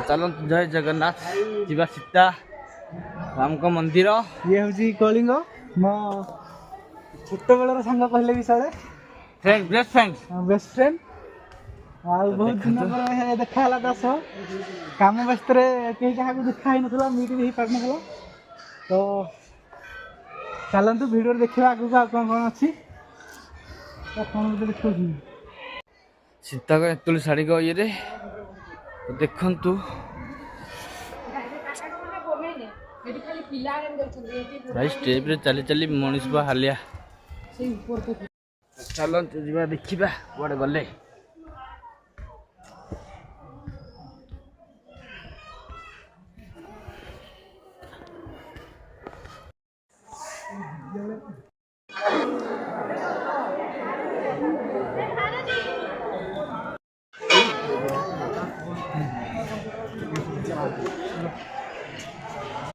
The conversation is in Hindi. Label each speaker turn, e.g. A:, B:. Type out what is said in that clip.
A: चलतु जय जगन्नाथ जीवा सीता राम को मंदिर।
B: ये हूँ कलिंग मो छोट बेलर सांग कहले भी चले
A: फ्रेंड
B: बेस्ट फ्रेंड आ बहुत दिन पर देखा दास काम व्यस्त कहीं क्या देखा ही ना मीट भी पार ना तो चलतु भिडियो देखा आगे कौन कौन अच्छी कौन देखो
A: सीता को एतुल शाढ़ी को ये देखु भाई स्टेप रे चली चली मनीष हालिया चलतु जा देखा कड़े गले।